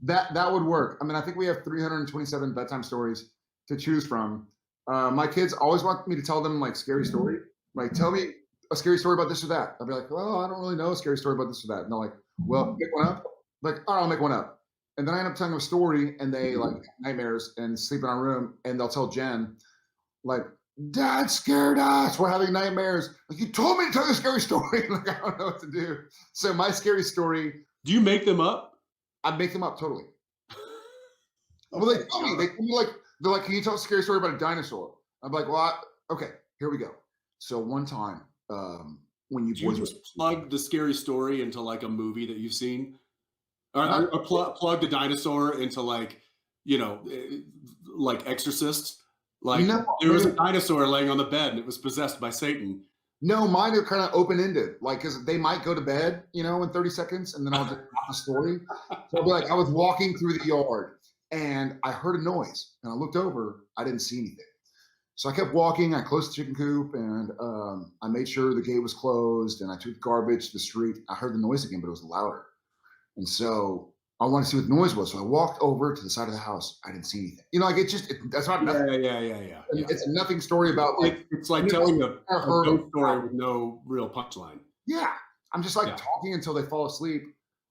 That would work. I mean, I think we have 327 bedtime stories to choose from. My kids always want me to tell them like scary story. Like, tell me a scary story about this or that. I'll be like, well, I don't really know a scary story about this or that. And they're like, well, make one up. I'm like, all right, I'll make one up. And then I end up telling them a story, and they like nightmares and sleep in our room, and they'll tell Jen, like, Dad scared us. We're having nightmares. Like, you told me to tell you a scary story. Like, I don't know what to do. So my scary story. Do you make them up? I make them up totally. Well, they tell me. They're like, can you tell a scary story about a dinosaur? I'm like, well, okay, here we go. So one time, when you just plug the scary story into like a movie that you've seen, or plug the dinosaur into like, like Exorcist. Like there was a dinosaur laying on the bed and it was possessed by Satan. No, mine are kind of open-ended, like, because they might go to bed, in 30 seconds, and then I'll just tell the story. So I'll be like, I was walking through the yard, and I heard a noise, and I looked over. I didn't see anything. So I kept walking. I closed the chicken coop, and I made sure the gate was closed, and I took garbage to the street. I heard the noise again, but it was louder. And so I wanted to see what the noise was. So I walked over to the side of the house. I didn't see anything. That's not nothing. Yeah. It's a nothing story about like it's like telling a ghost story with no real punchline. Yeah, I'm just like talking until they fall asleep,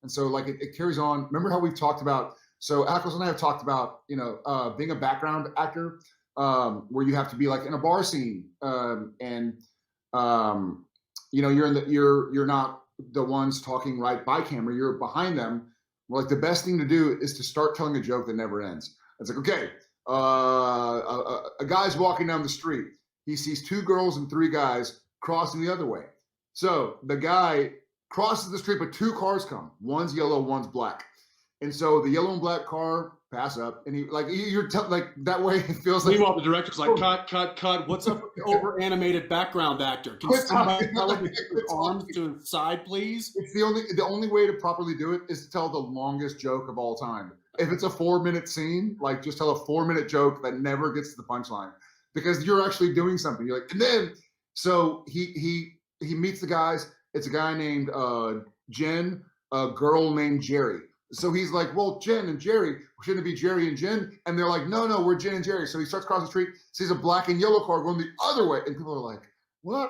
and so like it carries on. Remember how we've talked about? So Ackles and I have talked about being a background actor, where you have to be like in a bar scene, and you're not the ones talking right by camera. You're behind them. Well, like the best thing to do is to start telling a joke that never ends. It's like, okay, a guy's walking down the street. He sees 2 girls and 3 guys crossing the other way. So the guy crosses the street, but 2 cars come. One's yellow, one's black. And so the yellow and black car pass up, and you're like that way. It feels like. Meanwhile, the director's like, cut. What's up with the over animated background actor? Can somebody tell him to put his arms to his side, please? It's the only way to properly do it is to tell the longest joke of all time. If it's a 4-minute scene, like just tell a 4-minute joke that never gets to the punchline, because you're actually doing something. You're like, and then so he meets the guys. It's a guy named Jen, a girl named Jerry. So he's like, well, Jen and Jerry, shouldn't it be Jerry and Jen? And they're like, no, we're Jen and Jerry. So he starts crossing the street, sees a black and yellow car going the other way. And people are like, what?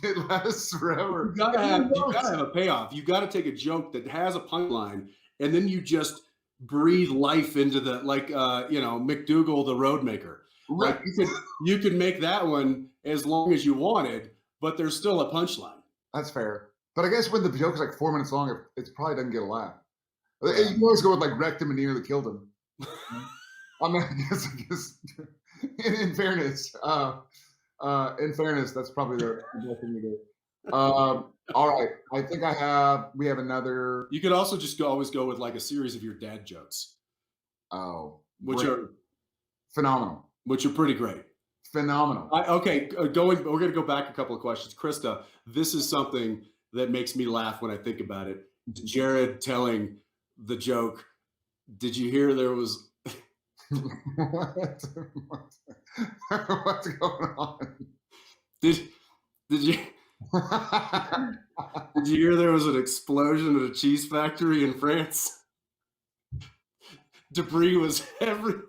It lasts forever. You gotta have a payoff. You gotta take a joke that has a punchline, and then you just breathe life into the, like, McDougal, the road maker. Right. Like you could make that one as long as you wanted, but there's still a punchline. That's fair. But I guess when the joke is like 4 minutes long, it probably doesn't get a laugh. You can always go with like wrecked him and nearly killed him. I mean, I guess. in fairness, that's probably the best thing to do. All right, I think we have another. You could also just always go with like a series of your dad jokes, Oh, which great. are Phenomenal. pretty great. Phenomenal. Okay, we're going to go back a couple of questions. Krista, this is something that makes me laugh when I think about it. Jared telling the joke. Did you hear there was What's going on? did you did you hear there was an explosion at a cheese factory in France? Debris was everywhere.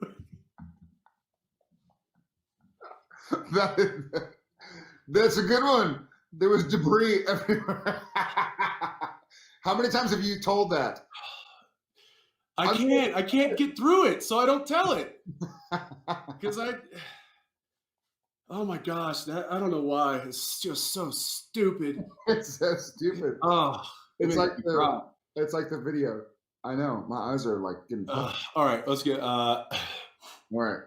That's a good one. There was debris everywhere. How many times have you told that? I can't get through it, so I don't tell it. Because oh my gosh, I don't know why. It's just so stupid. It's so stupid. Oh, it's like the video. I know. My eyes are like getting all right, let's get all right.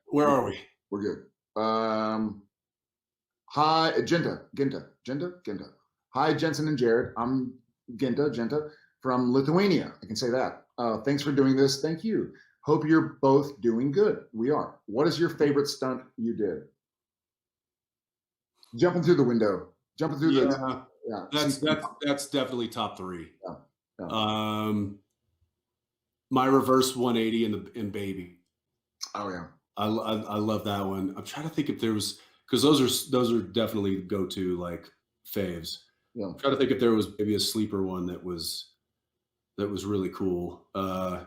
Where are we? We're good. Hi, Genta. Hi, Jensen and Jared. I'm Genta from Lithuania. I can say that. Thanks for doing this. Thank you. Hope you're both doing good. We are. What is your favorite stunt you did? Jumping through the window. Jumping through the. Yeah. That's definitely top 3. Yeah. My reverse 180 in Baby. Oh yeah. I love that one. I'm trying to think if there was, because those are definitely go-to like faves. Yeah. I'm trying to think if there was maybe a sleeper one that was really cool. I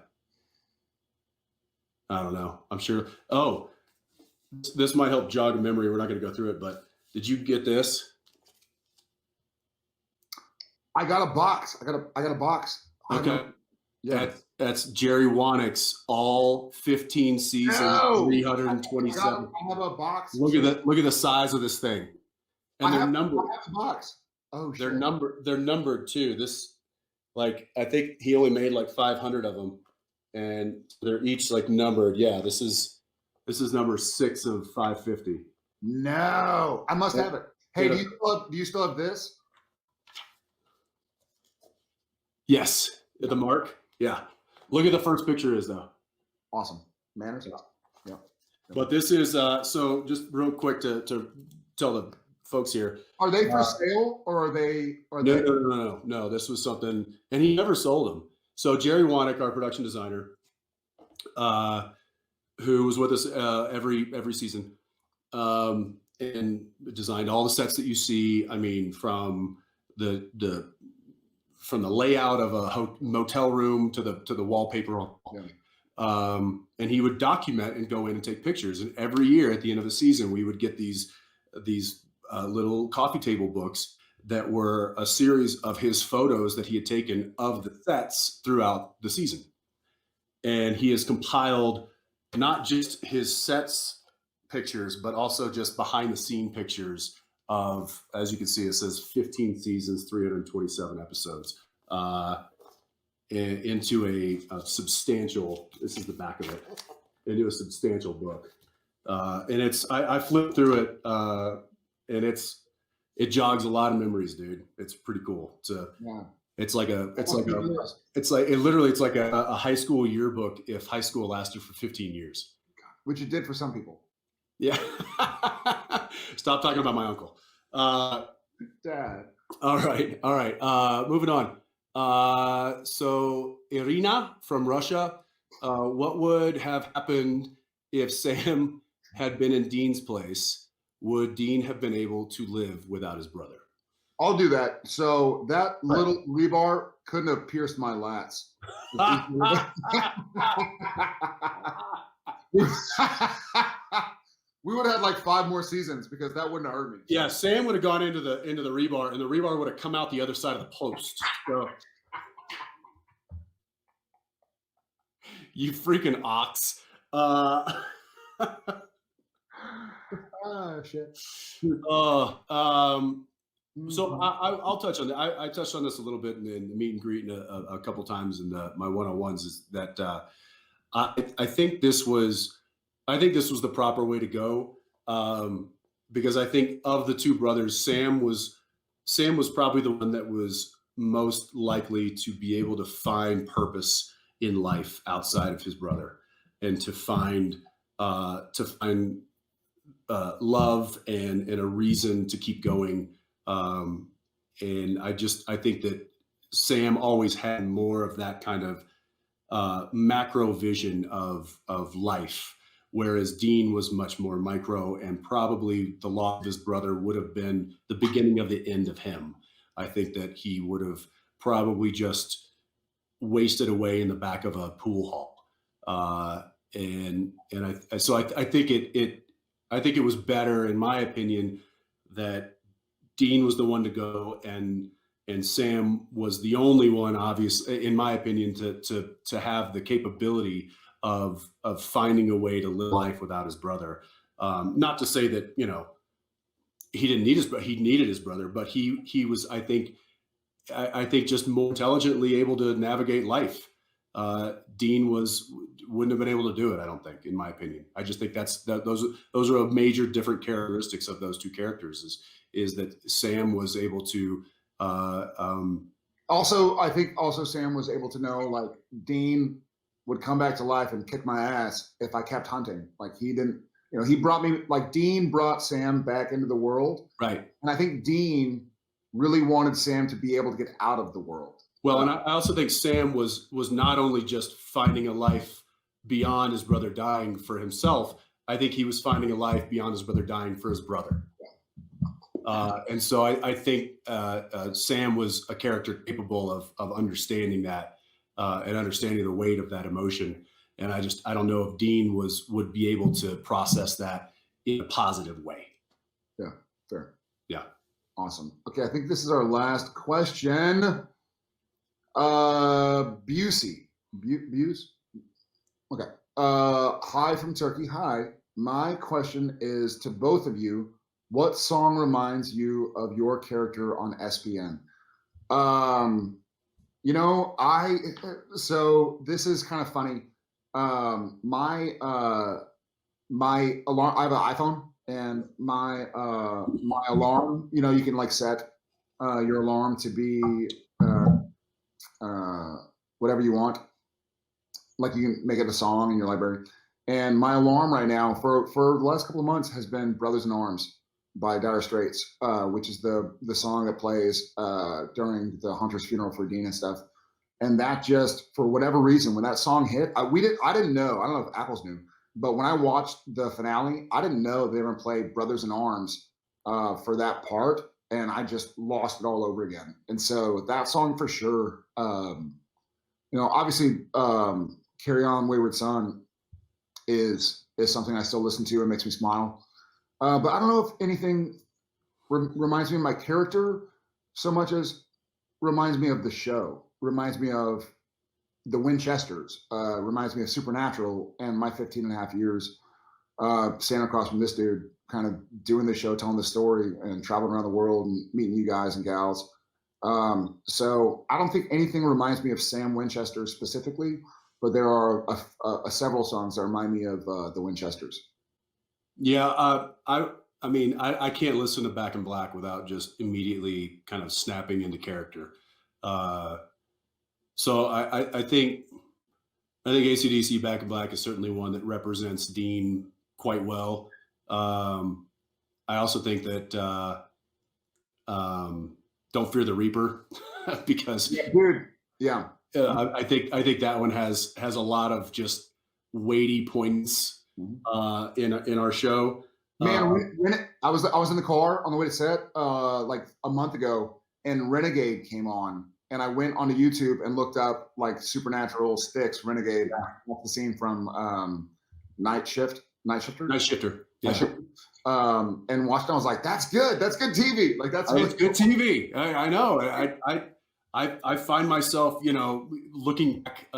don't know. I'm sure. Oh, this might help jog a memory. We're not going to go through it, but did you get this? I got a box. I got a box. Okay. Yeah. That's Jerry Wanick's all 15 seasons, 327. I have a box. Look at the size of this thing. And they're numbered. I have the box. Oh shit. They're numbered too. This, like, I think he only made like 500 of them, and they're each like numbered. Yeah, this is number 6 of 550. No, I must have it. Hey, do you still have this? Yes, the mark. Yeah. Look at the first picture is though. Awesome. Manners. Yeah. But this is so just real quick to tell the folks here. Are they for sale or are they? No. This was something, and he never sold them. So Jerry Wanick, our production designer, who was with us every season, and designed all the sets that you see. I mean, from the layout of a motel room to the wallpaper. Yeah. And he would document and go in and take pictures. And every year at the end of the season, we would get these little coffee table books that were a series of his photos that he had taken of the sets throughout the season. And he has compiled not just his sets pictures, but also just behind the scene pictures of, as you can see, it says 15 seasons, 327 episodes, into a substantial, this is the back of it, into a substantial book. And I flipped through it, and it jogs a lot of memories, dude. It's pretty cool. It's like a high school yearbook if high school lasted for 15 years. Which it did for some people. Yeah. Stop talking about my uncle. Dad. All right. Moving on. So Irina from Russia, what would have happened if Sam had been in Dean's place? Would Dean have been able to live without his brother? I'll do that. So that little rebar couldn't have pierced my lats. We would have had like 5 more seasons because that wouldn't have hurt me. Yeah, Sam would have gone into the rebar, and the rebar would have come out the other side of the post. So, you freaking ox. Shit. So I'll touch on that. I touched on this a little bit in the meet and greet a couple times in my one-on-ones. Is that I think this was I think this was the proper way to go, because I think of the two brothers, Sam was probably the one that was most likely to be able to find purpose in life outside of his brother, and to find love and a reason to keep going. And I think that Sam always had more of that kind of macro vision of life, whereas Dean was much more micro, and probably the loss of his brother would have been the beginning of the end of him. I think that he would have probably just wasted away in the back of a pool hall. I think I think it was better, in my opinion, that Dean was the one to go, and Sam was the only one, obviously, in my opinion, to have the capability of finding a way to live life without his brother. Not to say that he didn't need he needed his brother, but he was, I think, just more intelligently able to navigate life. Dean wouldn't have been able to do it, I don't think, in my opinion. I just think those are a major different characteristics of those two characters. Is that Sam was able to Also, I think also Sam was able to know, like, Dean would come back to life and kick my ass if I kept hunting. Like, he didn't, he brought me, like, Dean brought Sam back into the world. Right. And I think Dean really wanted Sam to be able to get out of the world. Well, and I also think Sam was not only just finding a life beyond his brother dying for himself. I think he was finding a life beyond his brother dying for his brother. And so I think Sam was a character capable of understanding that, and understanding the weight of that emotion. And I don't know if Dean would be able to process that in a positive way. Yeah, fair. Yeah. Awesome. Okay, I think this is our last question. Busey. Buse? Okay. Hi from Turkey. Hi. My question is to both of you. What song reminds you of your character on SPN? So this is kind of funny. My alarm, I have an iPhone, and my alarm, you can like set your alarm to be whatever you want. Like, you can make it a song in your library. And my alarm right now for the last couple of months has been Brothers in Arms by Dire Straits, which is the song that plays during the Hunter's funeral for Dean and stuff. And that just, for whatever reason, when that song hit, I didn't know. I don't know if Ackles knew, but when I watched the finale, I didn't know they ever played Brothers in Arms for that part, and I just lost it all over again. And so that song for sure. Obviously, "Carry On, Wayward Son" is something I still listen to and makes me smile. But I don't know if anything reminds me of my character so much as reminds me of the show, reminds me of the Winchesters, reminds me of Supernatural and my 15 and a half years standing across from this dude, kind of doing the show, telling the story, and traveling around the world and meeting you guys and gals. So I don't think anything reminds me of Sam Winchester specifically, but there are several songs that remind me of the Winchesters. Yeah. I can't listen to Back in Black without just immediately kind of snapping into character. So I think AC/DC Back in Black is certainly one that represents Dean quite well. I also think that Don't Fear the Reaper, because yeah, dude, yeah, I think that one has a lot of just weighty points in our show. Man, I was in the car on the way to set like a month ago, and Renegade came on, and I went onto YouTube and looked up like Supernatural Styx Renegade, off the scene from Night Shifter. Yeah. And watched it. I was like, that's good TV. Like, that's really good TV. I know. I find myself, looking back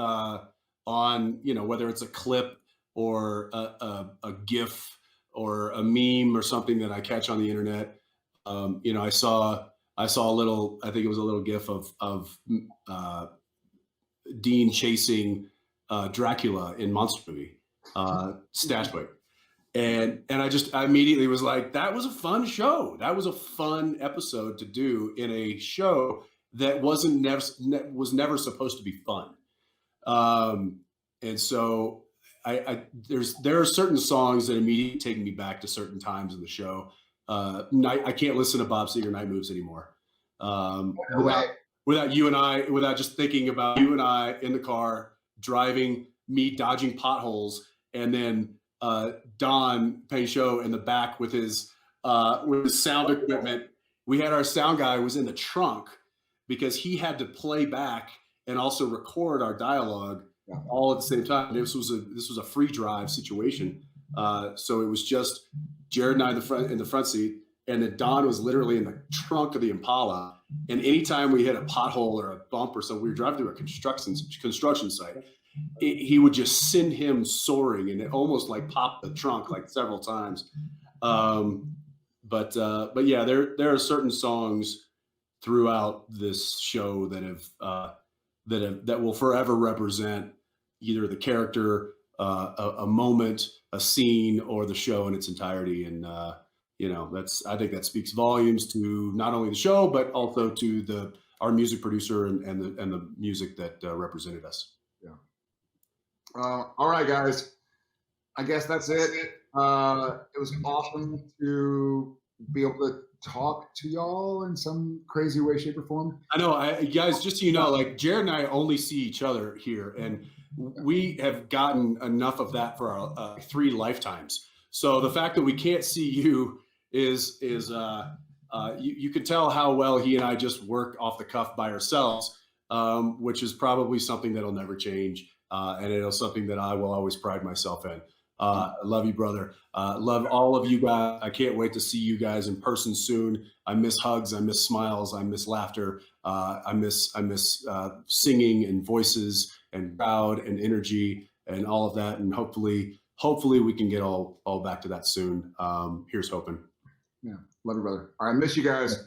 on, whether it's a clip or a GIF or a meme or something that I catch on the internet. I saw a little, I think it was a little GIF of Dean chasing Dracula in Monster Movie, Stashwick. And I immediately was like, that was a fun show. That was a fun episode to do in a show that was never supposed to be fun. And so there are certain songs that immediately take me back to certain times in the show. I can't listen to Bob Seger Night Moves anymore. Without just thinking about you and I in the car driving, me dodging potholes, and then Don Peychaud in the back with his sound equipment. We had our sound guy was in the trunk because he had to play back and also record our dialogue all at the same time. This was a free drive situation, so it was just Jared and I in the front seat, and then Don was literally in the trunk of the Impala. And anytime we hit a pothole or a bump or something, we were driving through a construction site. He would just send him soaring, and it almost like popped the trunk like several times. But yeah, there are certain songs throughout this show that will forever represent either the character, a moment, a scene, or the show in its entirety. And I think that speaks volumes to not only the show but also to our music producer and the music that represented us. Yeah. All right, guys. I guess that's it. It was awesome to be able to talk to y'all in some crazy way, shape, or form. I know, guys, just so you know, like Jared and I only see each other here, and we have gotten enough of that for our 3 lifetimes. So the fact that we can't see you is you can tell how well he and I just work off the cuff by ourselves, which is probably something that'll never change. And it's something that I will always pride myself in. I love you, brother. Love all of you guys. I can't wait to see you guys in person soon. I miss hugs. I miss smiles. I miss laughter. I miss singing and voices and crowd and energy and all of that. And hopefully we can get all back to that soon. Here's hoping. Yeah. Love you, brother. All right. Miss you guys.